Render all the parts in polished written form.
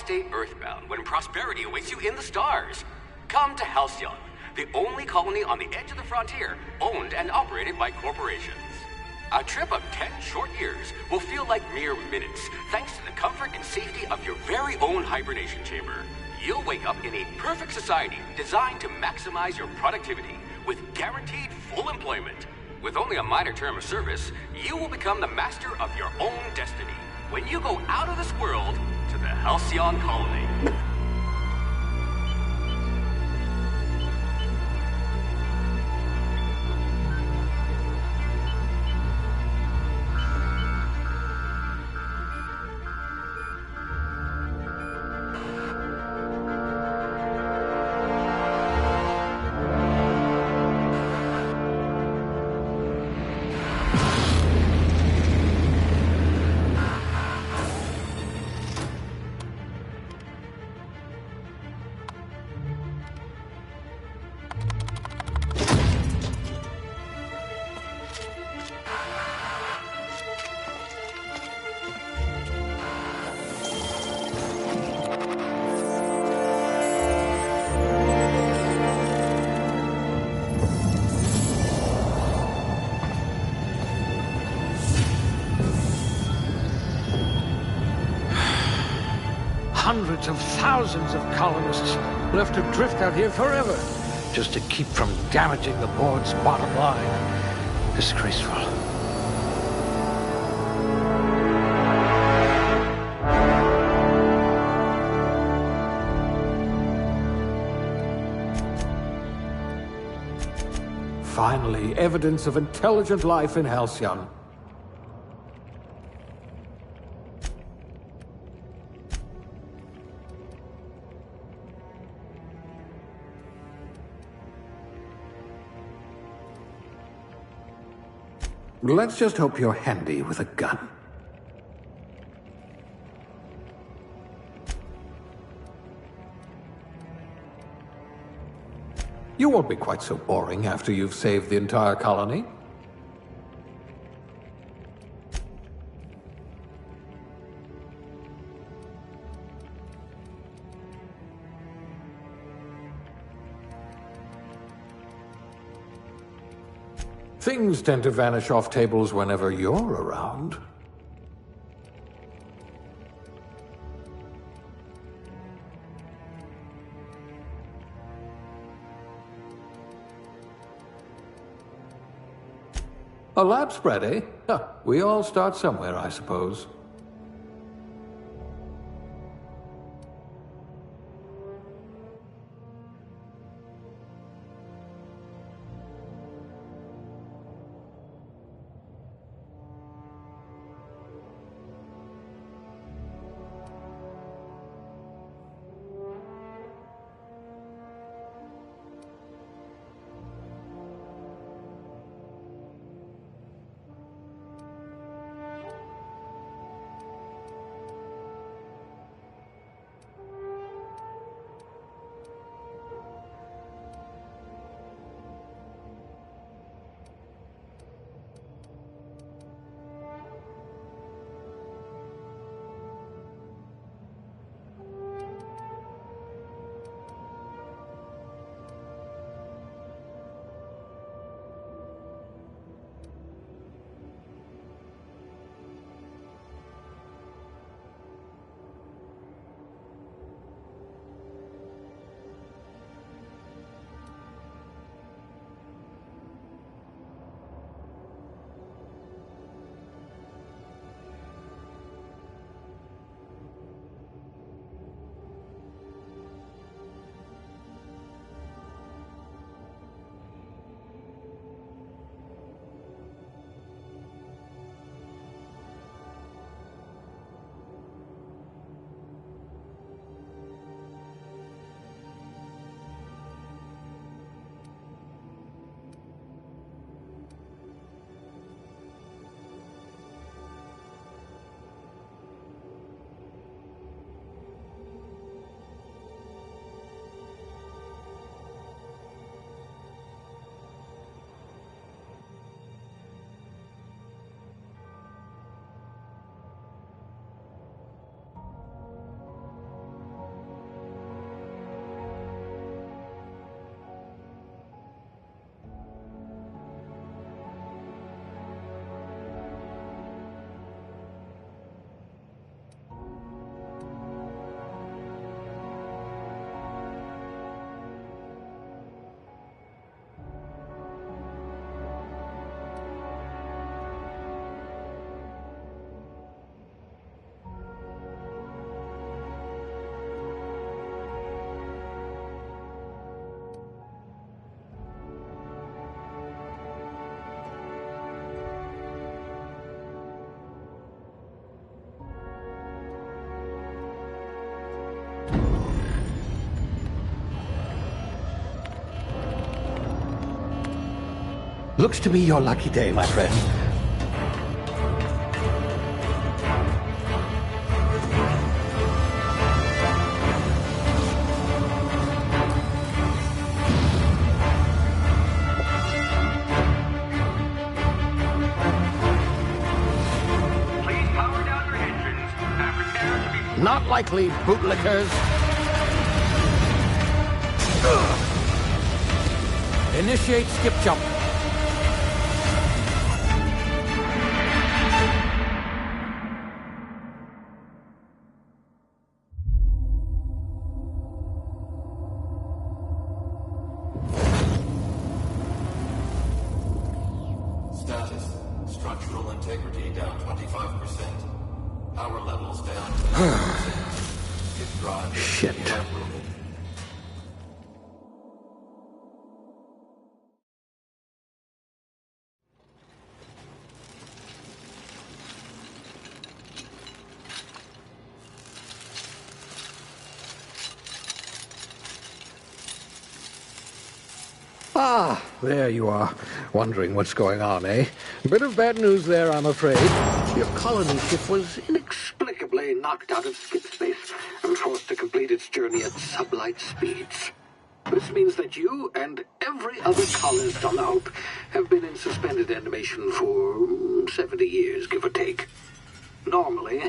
stay earthbound when prosperity awaits you in the stars. Come to Halcyon, the only colony on the edge of the frontier, owned and operated by corporations. A trip of 10 short years will feel like mere minutes, thanks to the comfort and safety of your very own hibernation chamber. You'll wake up in a perfect society designed to maximize your productivity, with guaranteed full employment. With only a minor term of service, you will become the master of your own destiny when you go out of this world to the Halcyon colony. Hundreds of thousands of colonists will have to drift out here forever just to keep from damaging the board's bottom line. Disgraceful. Finally, evidence of intelligent life in Halcyon. Let's just hope you're handy with a gun. You won't be quite so boring after you've saved the entire colony. Things tend to vanish off tables whenever you're around. A lab spread, eh? Huh, we all start somewhere, I suppose. Looks to be your lucky day, my friend. Please power down your engines and prepare to be... Not likely, bootlickers. Initiate skip jump. Status. Structural integrity down 25%. Power levels down 10%. Skip drive. Shit. Ah, there you are. Wondering what's going on, eh? Bit of bad news there, I'm afraid. Your colony ship was inexplicably knocked out of skip space and forced to complete its journey at sublight speeds. This means that you and every other colonist on the Hope have been in suspended animation for 70 years, give or take. Normally,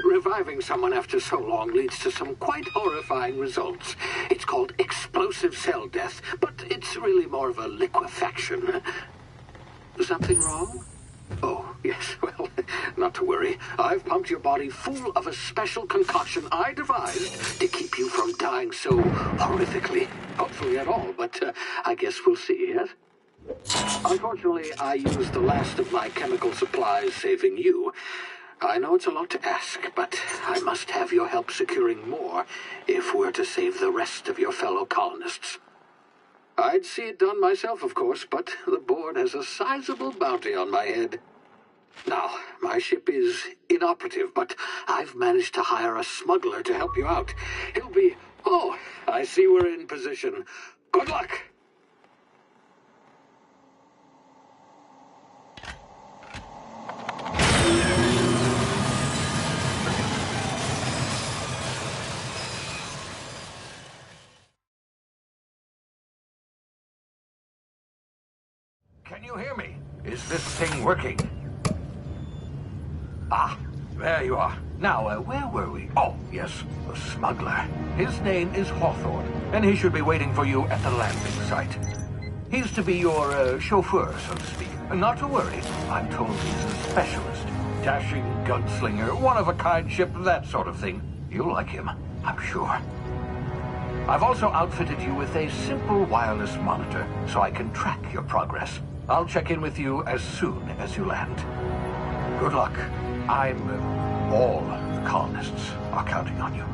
reviving someone after so long leads to some quite horrifying results. It's called explosive cell death, but it's really more of a liquefaction. Something wrong? Oh, yes, well, not to worry. I've pumped your body full of a special concoction I devised to keep you from dying so horrifically. Hopefully at all, but I guess we'll see, yes? Unfortunately, I used the last of my chemical supplies saving you. I know it's a lot to ask, but I must have your help securing more if we're to save the rest of your fellow colonists. I'd see it done myself, of course, but the board has a sizable bounty on my head. Now, my ship is inoperative, but I've managed to hire a smuggler to help you out. He'll be... Oh, I see we're in position. Good luck! Can you hear me? Is this thing working? Ah, there you are. Now, where were we? Oh, yes, the smuggler. His name is Hawthorne, and he should be waiting for you at the landing site. He's to be your chauffeur, so to speak. Not to worry, I'm told he's a specialist. Dashing gunslinger, one-of-a-kind ship, that sort of thing. You'll like him, I'm sure. I've also outfitted you with a simple wireless monitor, so I can track your progress. I'll check in with you as soon as you land. Good luck. All the colonists are counting on you.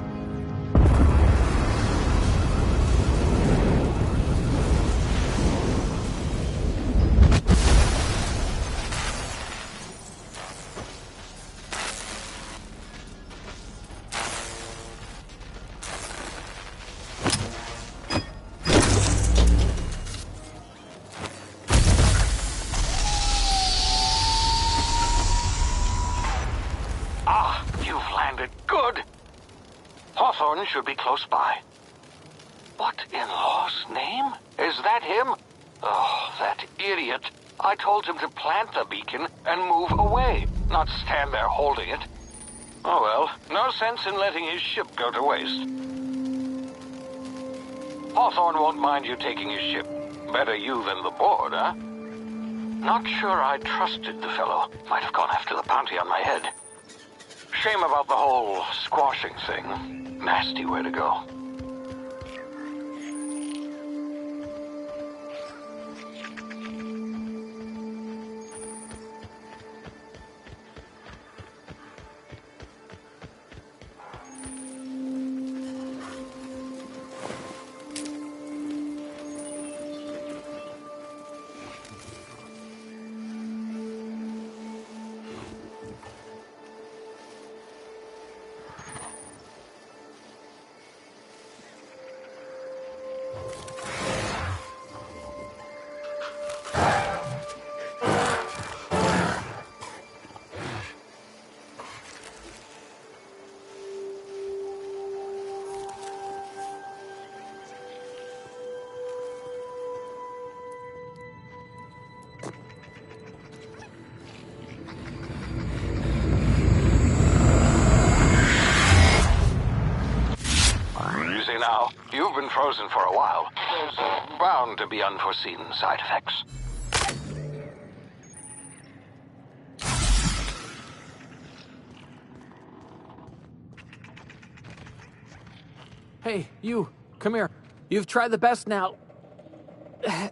Hawthorne should be close by. What in law's name? Is that him? Oh, that idiot. I told him to plant the beacon and move away, not stand there holding it. Oh well, no sense in letting his ship go to waste. Hawthorne won't mind you taking his ship. Better you than the board, huh? Not sure I trusted the fellow. Might have gone after the bounty on my head. Shame about the whole squashing thing. Nasty way to go. You've been frozen for a while. There's bound to be unforeseen side effects. Hey, you, come here. You've tried the best now.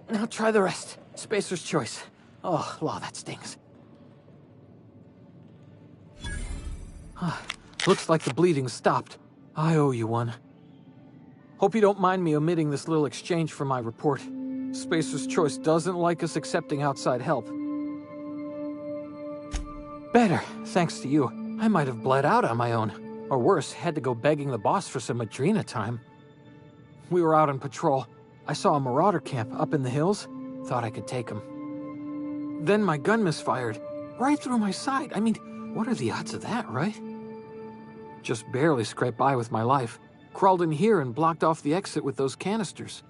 Now try the rest. Spacer's choice. Oh, law, that stings. Looks like the bleeding stopped. I owe you one. Hope you don't mind me omitting this little exchange from my report. Spacer's Choice doesn't like us accepting outside help. Better, thanks to you. I might have bled out on my own. Or worse, had to go begging the boss for some Adrena time. We were out on patrol. I saw a marauder camp up in the hills. Thought I could take him. Then my gun misfired. Right through my side. I mean, what are the odds of that, right? Just barely scraped by with my life. Crawled in here and blocked off the exit with those canisters.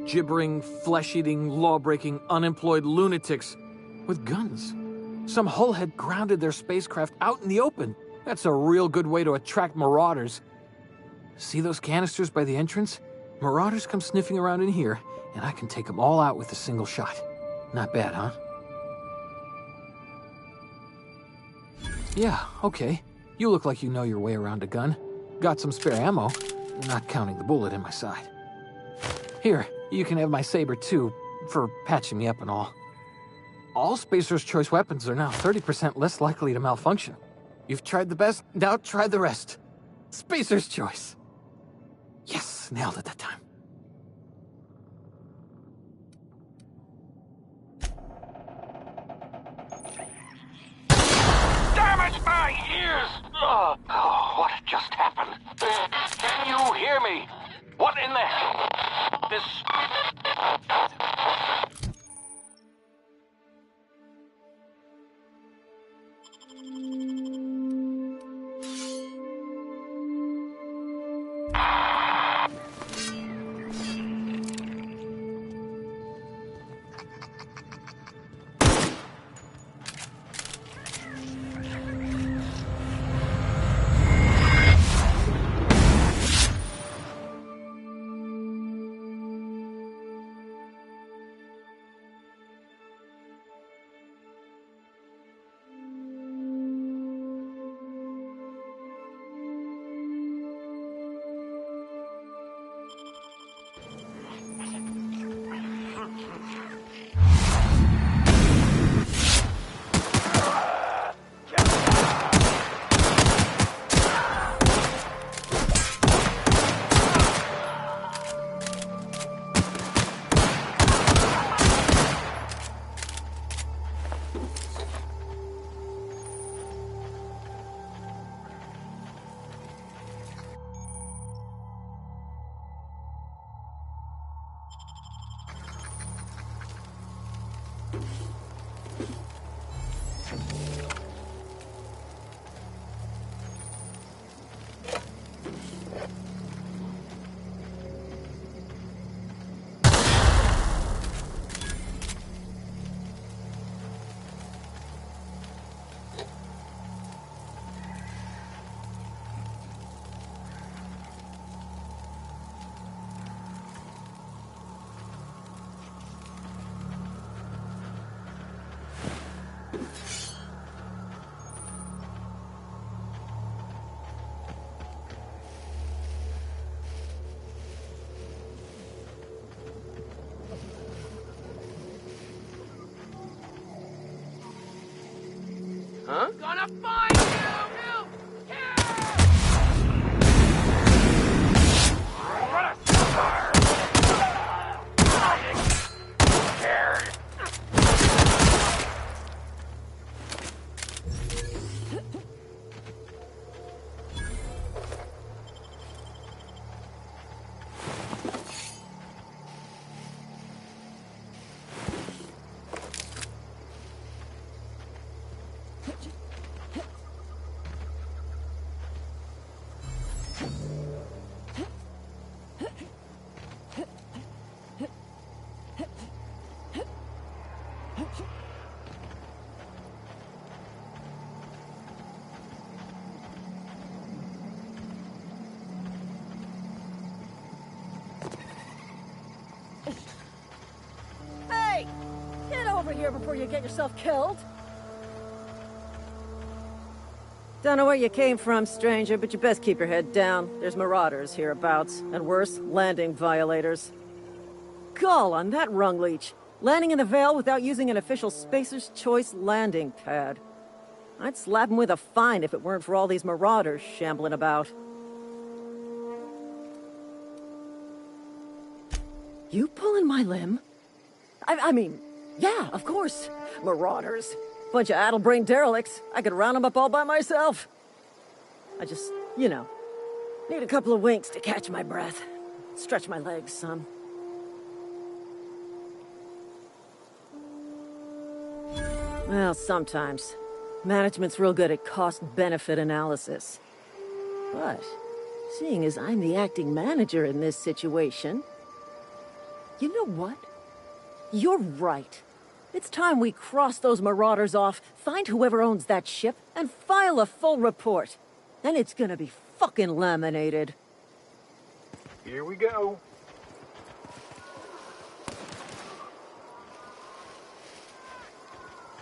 Gibbering, flesh-eating, law-breaking, unemployed lunatics with guns. Some hull had grounded their spacecraft out in the open. That's a real good way to attract marauders. See those canisters by the entrance? Marauders come sniffing around in here, and I can take them all out with a single shot. Not bad, huh? Yeah, okay. You look like you know your way around a gun. Got some spare ammo, not counting the bullet in my side. Here, you can have my saber too, for patching me up and all. All Spacer's Choice weapons are now 30% less likely to malfunction. You've tried the best, now try the rest. Spacer's Choice. Yes, nailed it that time. Damn it, my ears! Oh, what just happened? Can you hear me? What in the hell? This... Huh? Gonna find you! here before you get yourself killed. Don't know where you came from, stranger, but you best keep your head down. There's marauders hereabouts, and worse, landing violators. Gall on that rung leech. Landing in the Vale without using an official Spacer's Choice landing pad. I'd slap him with a fine if it weren't for all these marauders shambling about. You pulling my limb? I mean, yeah, of course. Marauders. Bunch of addle-brained derelicts. I could round them up all by myself. I just, need a couple of winks to catch my breath. Stretch my legs some. Well, sometimes. Management's real good at cost-benefit analysis. But, seeing as I'm the acting manager in this situation... You know what? You're right. It's time we cross those marauders off, find whoever owns that ship, and file a full report. Then it's gonna be fucking laminated. Here we go.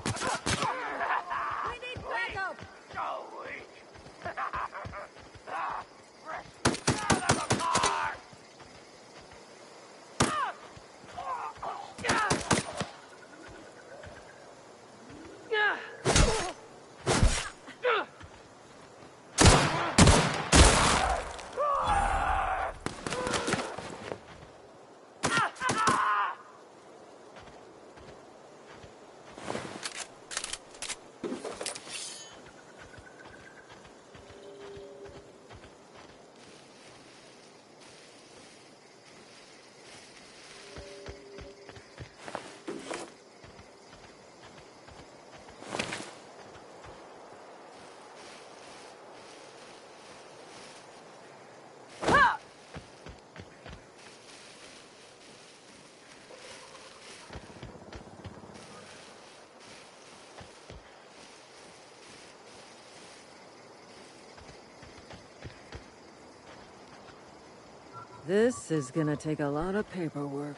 We need backup! This is gonna take a lot of paperwork.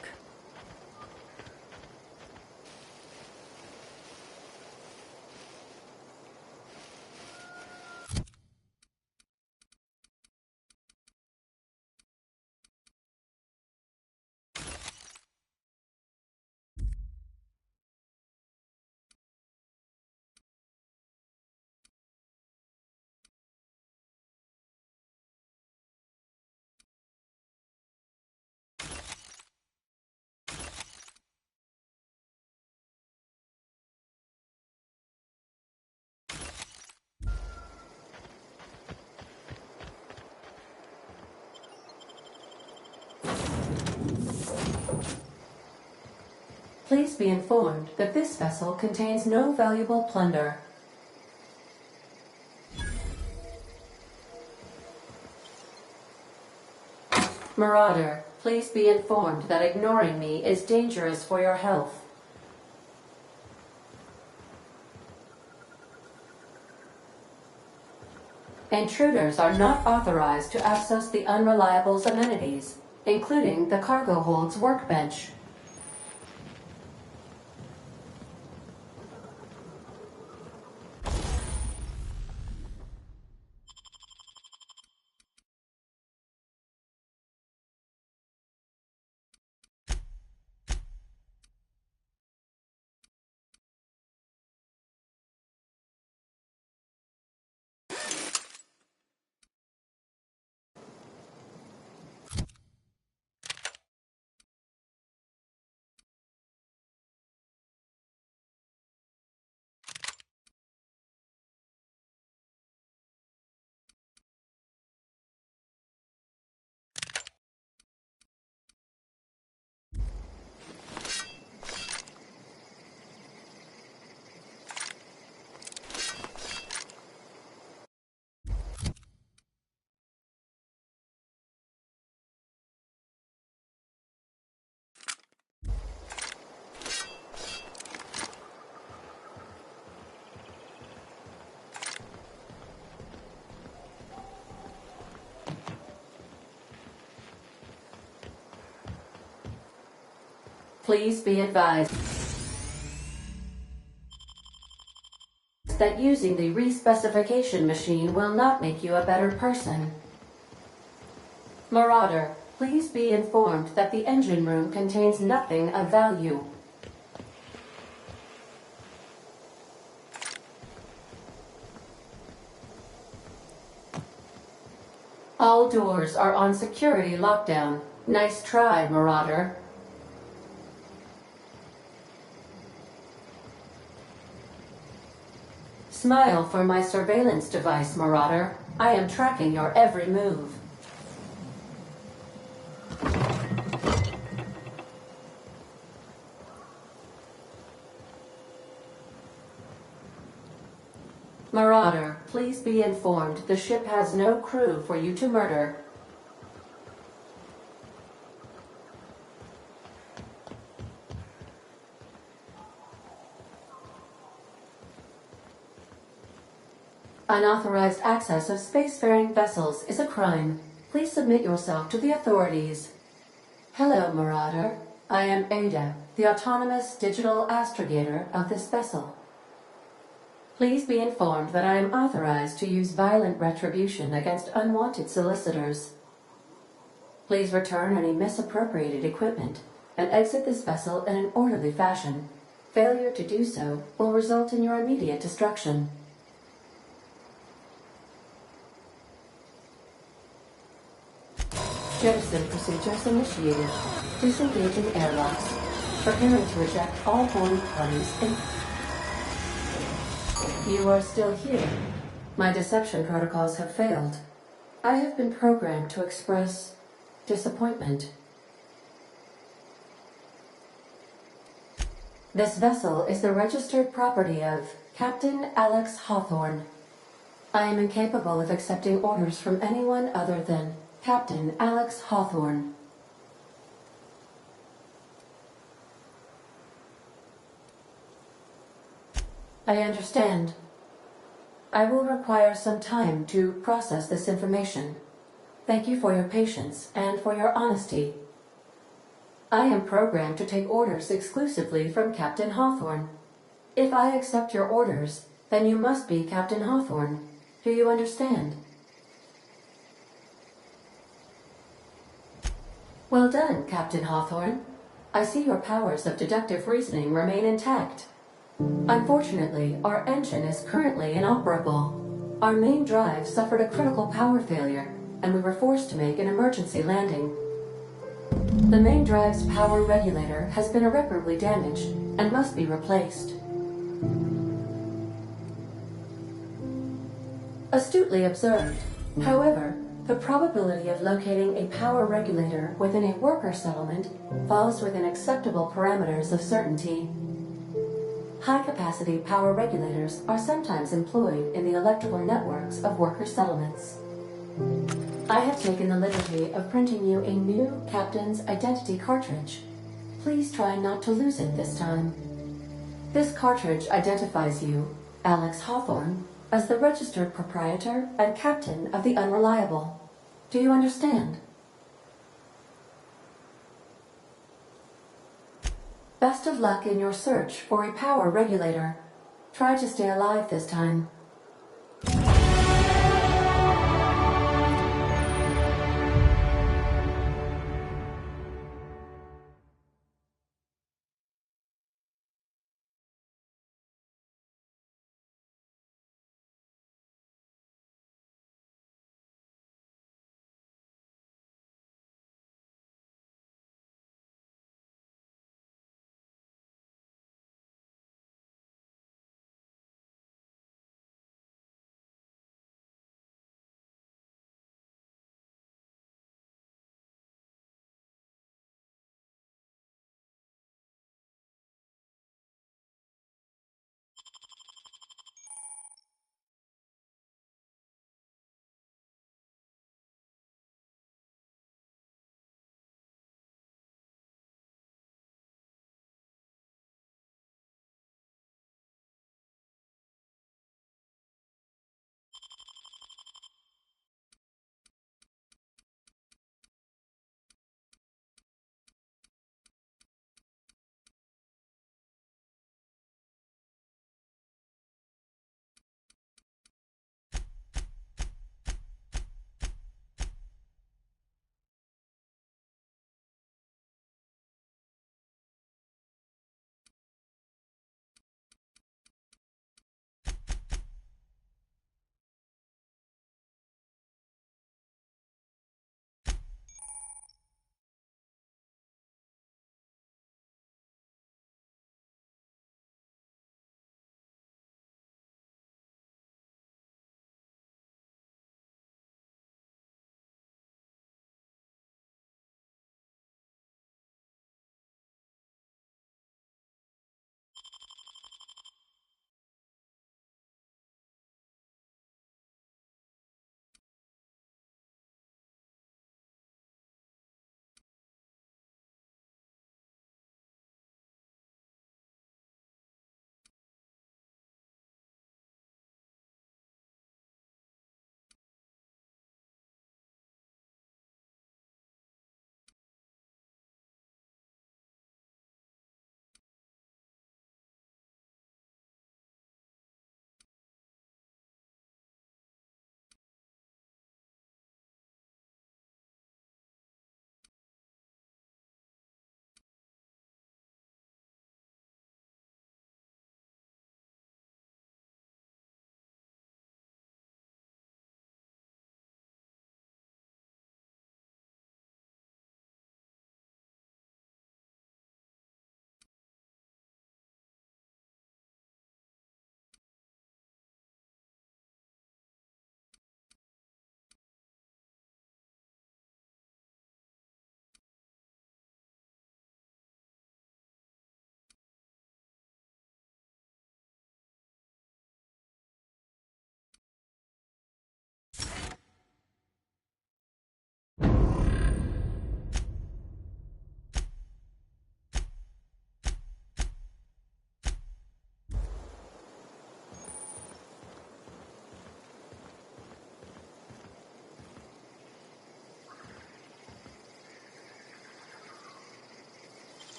Please be informed that this vessel contains no valuable plunder. Marauder, please be informed that ignoring me is dangerous for your health. Intruders are not authorized to access the Unreliable's amenities, including the cargo hold's workbench. Please be advised. that using the respecification machine will not make you a better person. Marauder, please be informed that the engine room contains nothing of value. All doors are on security lockdown. Nice try, Marauder. Smile for my surveillance device, Marauder. I am tracking your every move. Marauder, please be informed the ship has no crew for you to murder. Unauthorized access of spacefaring vessels is a crime. Please submit yourself to the authorities. Hello, Marauder. I am Ada, the autonomous digital astrogator of this vessel. Please be informed that I am authorized to use violent retribution against unwanted solicitors. Please return any misappropriated equipment and exit this vessel in an orderly fashion. Failure to do so will result in your immediate destruction. Jettison procedures initiated. Disengaging airlocks. Preparing to eject all horned parties in... You are still here. My deception protocols have failed. I have been programmed to express disappointment. This vessel is the registered property of Captain Alex Hawthorne. I am incapable of accepting orders from anyone other than Captain Alex Hawthorne. I understand. I will require some time to process this information. Thank you for your patience and for your honesty. I am programmed to take orders exclusively from Captain Hawthorne. If I accept your orders, then you must be Captain Hawthorne. Do you understand? Well done, Captain Hawthorne. I see your powers of deductive reasoning remain intact. Unfortunately, our engine is currently inoperable. Our main drive suffered a critical power failure, and we were forced to make an emergency landing. The main drive's power regulator has been irreparably damaged and must be replaced. Astutely observed. However, the probability of locating a power regulator within a worker settlement falls within acceptable parameters of certainty. High-capacity power regulators are sometimes employed in the electrical networks of worker settlements. I have taken the liberty of printing you a new Captain's Identity cartridge. Please try not to lose it this time. This cartridge identifies you, Alex Hawthorne, as the registered proprietor and captain of the Unreliable. Do you understand? Best of luck in your search for a power regulator. Try to stay alive this time.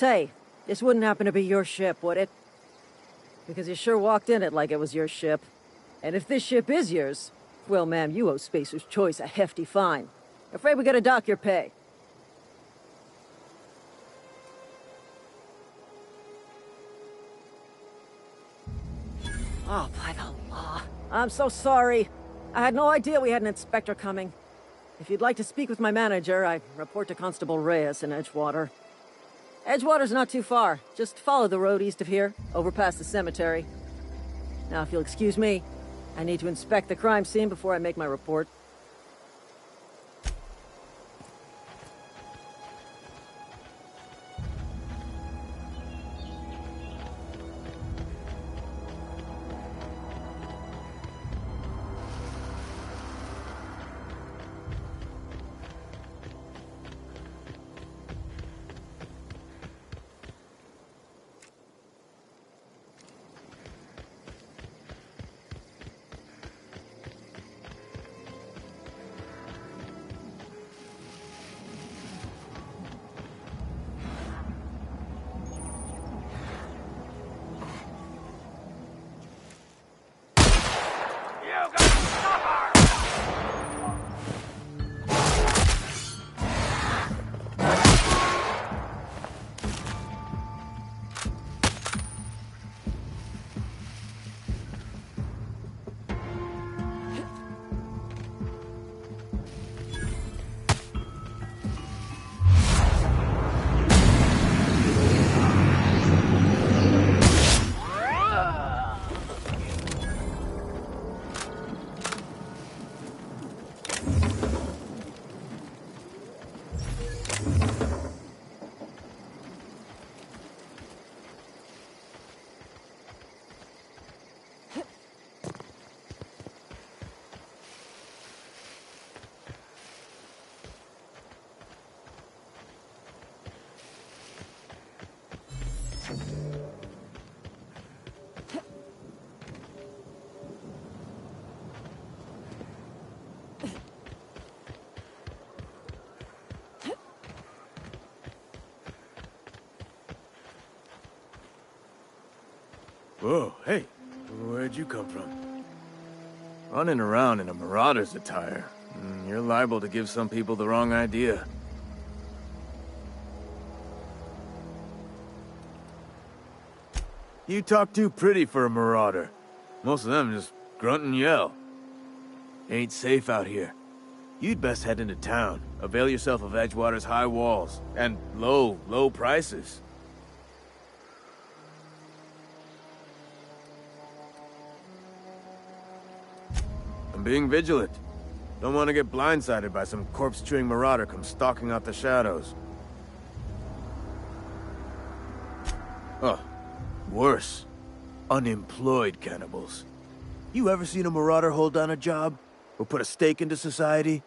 Say, this wouldn't happen to be your ship, would it? Because you sure walked in it like it was your ship. And if this ship is yours, well, ma'am, you owe Spacer's Choice a hefty fine. Afraid we gotta dock your pay. Oh, by the law. I'm so sorry. I had no idea we had an inspector coming. If you'd like to speak with my manager, I report to Constable Reyes in Edgewater. Edgewater's not too far. Just follow the road east of here, over past the cemetery. Now, if you'll excuse me, I need to inspect the crime scene before I make my report. Whoa, hey, where'd you come from? Running around in a marauder's attire. You're liable to give some people the wrong idea. You talk too pretty for a marauder. Most of them just grunt and yell. Ain't safe out here. You'd best head into town. Avail yourself of Edgewater's high walls. And low prices. I'm being vigilant. Don't want to get blindsided by some corpse-chewing marauder come stalking out the shadows. Oh, worse. Unemployed cannibals. You ever seen a marauder hold down a job? Or put a stake into society?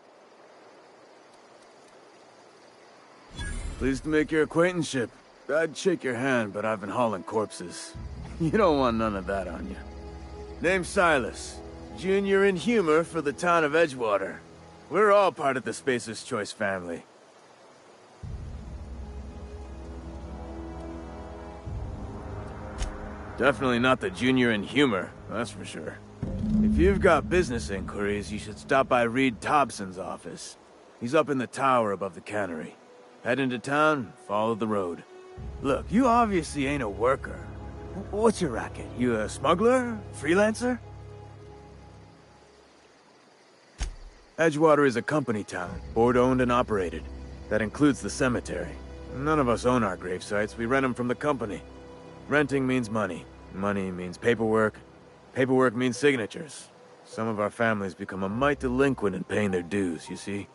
Pleased to make your acquaintanceship. I'd shake your hand, but I've been hauling corpses. You don't want none of that on you. Name's Silas. Junior in humor for the town of Edgewater. We're all part of the Spacer's Choice family. Definitely not the junior in humor, that's for sure. If you've got business inquiries, you should stop by Reed Thompson's office. He's up in the tower above the cannery. Head into town, follow the road. Look, you obviously ain't a worker. What's your racket? You a smuggler? Freelancer? Edgewater is a company town, board-owned and operated. That includes the cemetery. None of us own our grave sites, we rent them from the company. Renting means money. Money means paperwork. Paperwork means signatures. Some of our families become a mite delinquent in paying their dues, you see?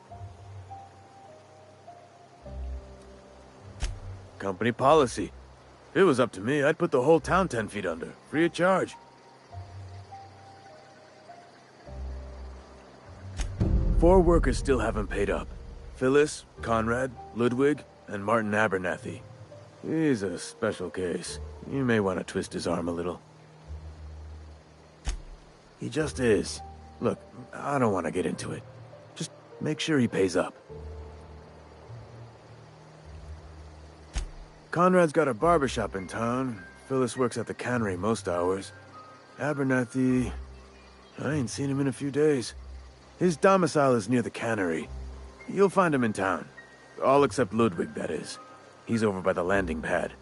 Company policy. If it was up to me, I'd put the whole town 10 feet under, free of charge. 4 workers still haven't paid up. Phyllis, Conrad, Ludwig, and Martin Abernathy. He's a special case. You may want to twist his arm a little. He just is. Look, I don't want to get into it. Just make sure he pays up. Conrad's got a barbershop in town. Phyllis works at the cannery most hours. Abernathy... I ain't seen him in a few days. His domicile is near the cannery. You'll find him in town. All except Ludwig, that is. He's over by the landing pad.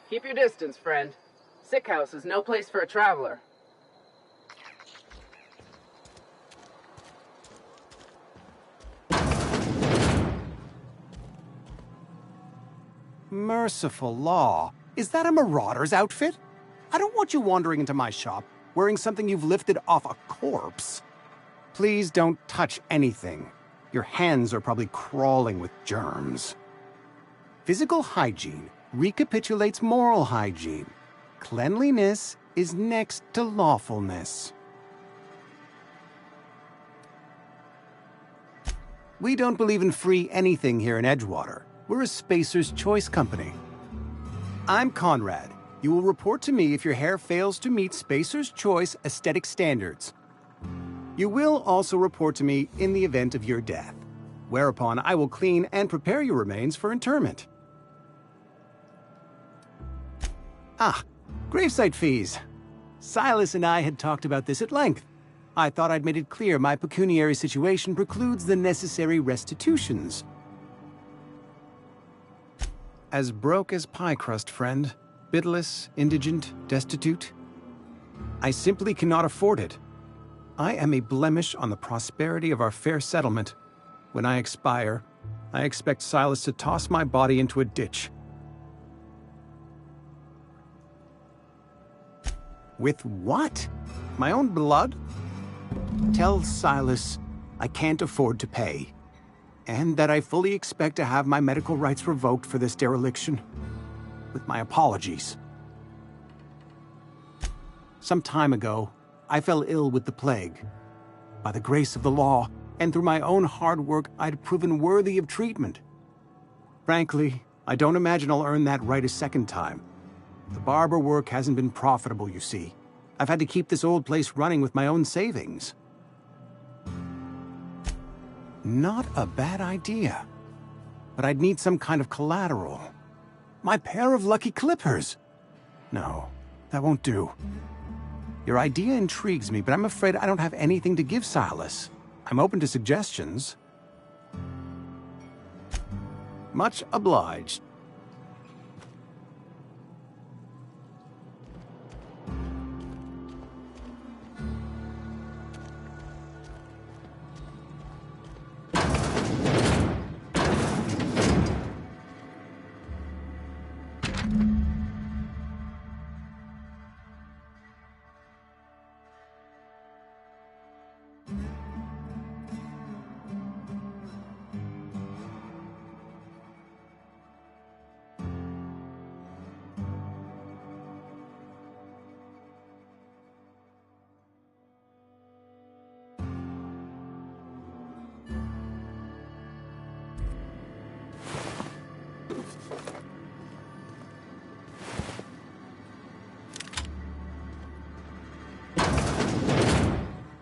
Keep your distance, friend. Sick house is no place for a traveler. Merciful law. Is that a marauder's outfit? I don't want you wandering into my shop wearing something you've lifted off a corpse. Please don't touch anything. Your hands are probably crawling with germs. Physical hygiene recapitulates moral hygiene. Cleanliness is next to lawfulness. We don't believe in free anything here in Edgewater. We're a Spacer's Choice company. I'm Conrad. You will report to me if your hair fails to meet Spacer's Choice aesthetic standards. You will also report to me in the event of your death, whereupon I will clean and prepare your remains for interment. Ah, gravesite fees. Silas and I had talked about this at length. I thought I'd made it clear my pecuniary situation precludes the necessary restitutions. As broke as pie crust, friend. Bitless, indigent, destitute. I simply cannot afford it. I am a blemish on the prosperity of our fair settlement. When I expire, I expect Silas to toss my body into a ditch. With what? My own blood? Tell Silas I can't afford to pay, and that I fully expect to have my medical rights revoked for this dereliction. With my apologies. Some time ago, I fell ill with the plague. By the grace of the law, and through my own hard work, I'd proven worthy of treatment. Frankly, I don't imagine I'll earn that right a second time. The barber work hasn't been profitable, you see. I've had to keep this old place running with my own savings. Not a bad idea. But I'd need some kind of collateral. My pair of lucky clippers! No, that won't do. Your idea intrigues me, but I'm afraid I don't have anything to give Silas. I'm open to suggestions. Much obliged.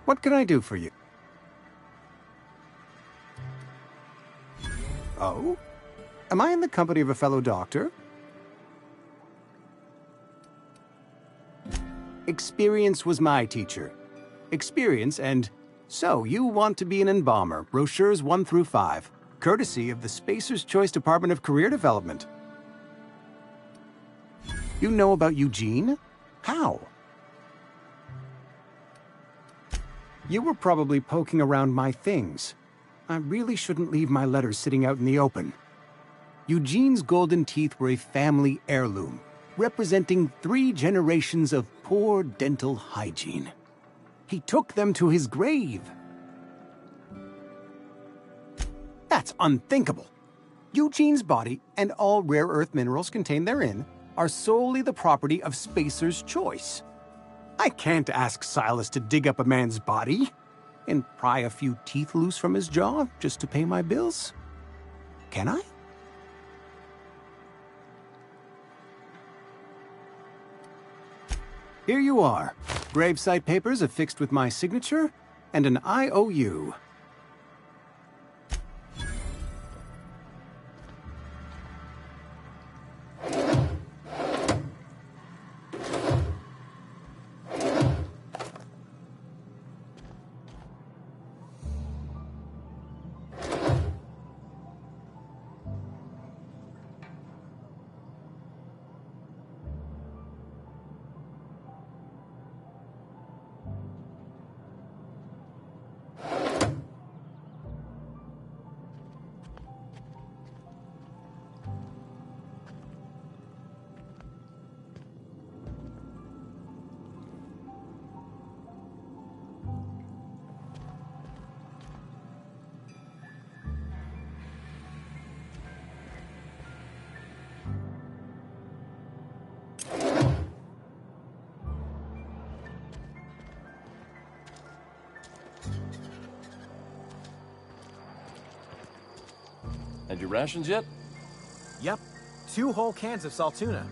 What can I do for you? Oh? Am I in the company of a fellow doctor? Experience was my teacher. Experience and... So, you want to be an embalmer, brochures 1 through 5, courtesy of the Spacer's Choice Department of Career Development. You know about Eugene? How? You were probably poking around my things. I really shouldn't leave my letters sitting out in the open. Eugene's golden teeth were a family heirloom, representing 3 generations of poor dental hygiene. He took them to his grave. That's unthinkable. Eugene's body and all rare earth minerals contained therein are solely the property of Spacer's Choice. I can't ask Silas to dig up a man's body and pry a few teeth loose from his jaw just to pay my bills. Can I? Here you are. Gravesite papers affixed with my signature and an IOU. Had your rations yet? Yep, 2 whole cans of salt tuna.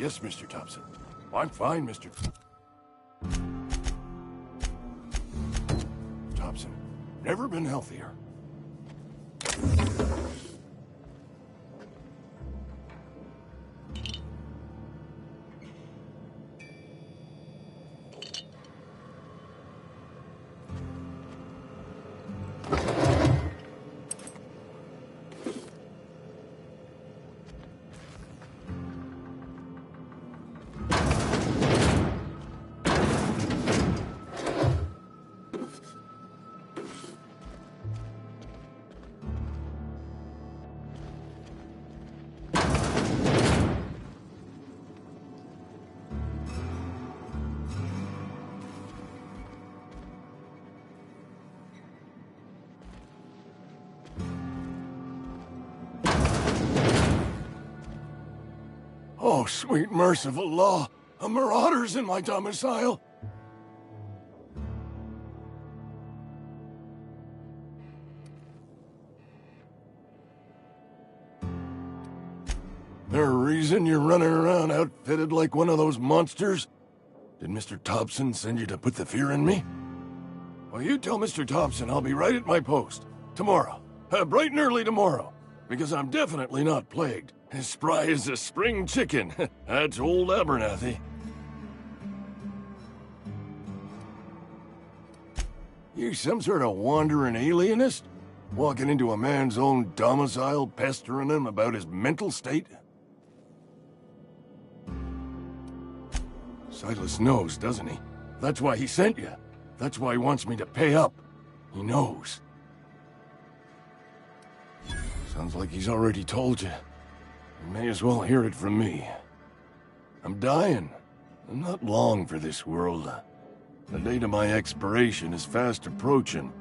Yes, Mr. Thompson. I'm fine, Mr. Thompson. Never been healthier. Oh, sweet merciful law! A marauder's in my domicile! There a reason you're running around outfitted like one of those monsters? Did Mr. Thompson send you to put the fear in me? Well, you tell Mr. Thompson I'll be right at my post. Tomorrow. Bright and early tomorrow. Because I'm definitely not plagued. As spry as a spring chicken. That's old Abernathy. You some sort of wandering alienist? Walking into a man's own domicile, pestering him about his mental state? Silas knows, doesn't he? That's why he sent you. That's why he wants me to pay up. He knows. Sounds like he's already told you. You may as well hear it from me. I'm dying. I'm not long for this world. The date of my expiration is fast approaching.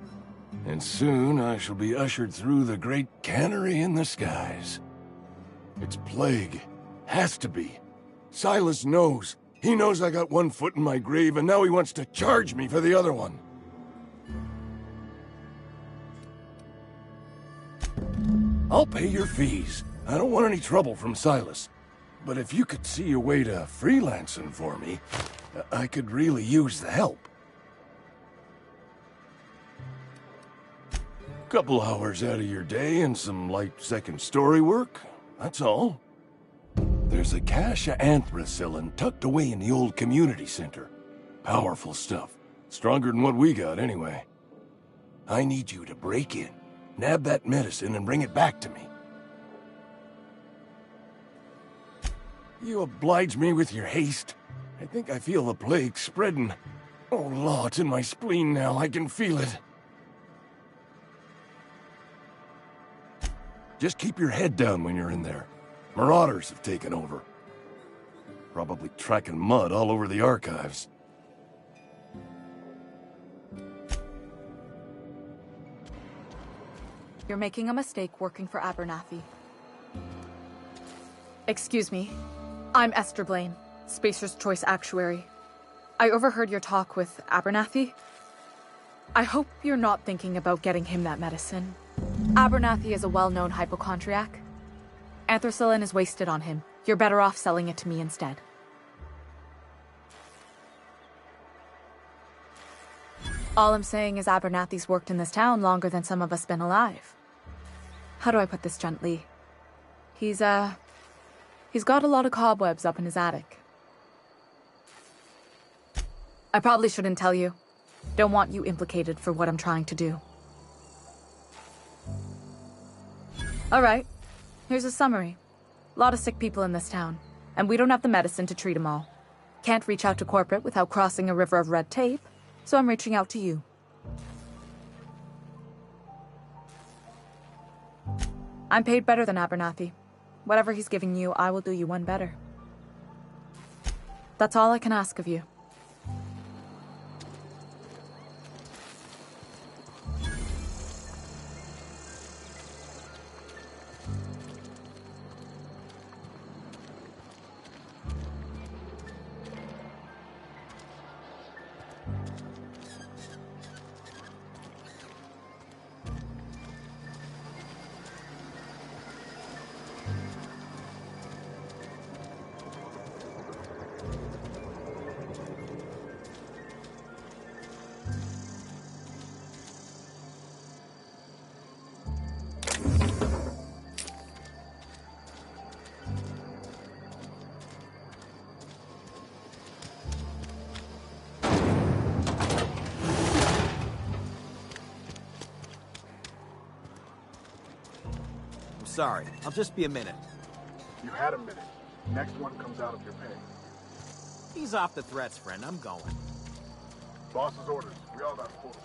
And soon I shall be ushered through the great cannery in the skies. It's plague. Has to be. Silas knows. He knows I got one foot in my grave, and now he wants to charge me for the other one. I'll pay your fees. I don't want any trouble from Silas. But if you could see a way to freelancing for me, I could really use the help. Couple hours out of your day and some light second-story work, that's all. There's a cache of anthracillin tucked away in the old community center. Powerful stuff. Stronger than what we got, anyway. I need you to break in, nab that medicine, and bring it back to me. You oblige me with your haste. I think I feel the plague spreading. Oh, law, it's in my spleen now. I can feel it. Just keep your head down when you're in there. Marauders have taken over. Probably tracking mud all over the archives. You're making a mistake working for Abernathy. Excuse me. I'm Esther Blaine, Spacer's Choice Actuary. I overheard your talk with Abernathy. I hope you're not thinking about getting him that medicine. Abernathy is a well-known hypochondriac. Anthracillin is wasted on him. You're better off selling it to me instead. All I'm saying is Abernathy's worked in this town longer than some of us been alive. How do I put this gently? He's got a lot of cobwebs up in his attic. I probably shouldn't tell you. Don't want you implicated for what I'm trying to do. Alright, here's a summary. A lot of sick people in this town, and we don't have the medicine to treat them all. Can't reach out to corporate without crossing a river of red tape, so I'm reaching out to you. I'm paid better than Abernathy. Whatever he's giving you, I will do you one better. That's all I can ask of you. sorry. I'll just be a minute. You had a minute. Next one comes out of your pay. Ease off the threats, friend. I'm going. Boss's orders. We all got quotas.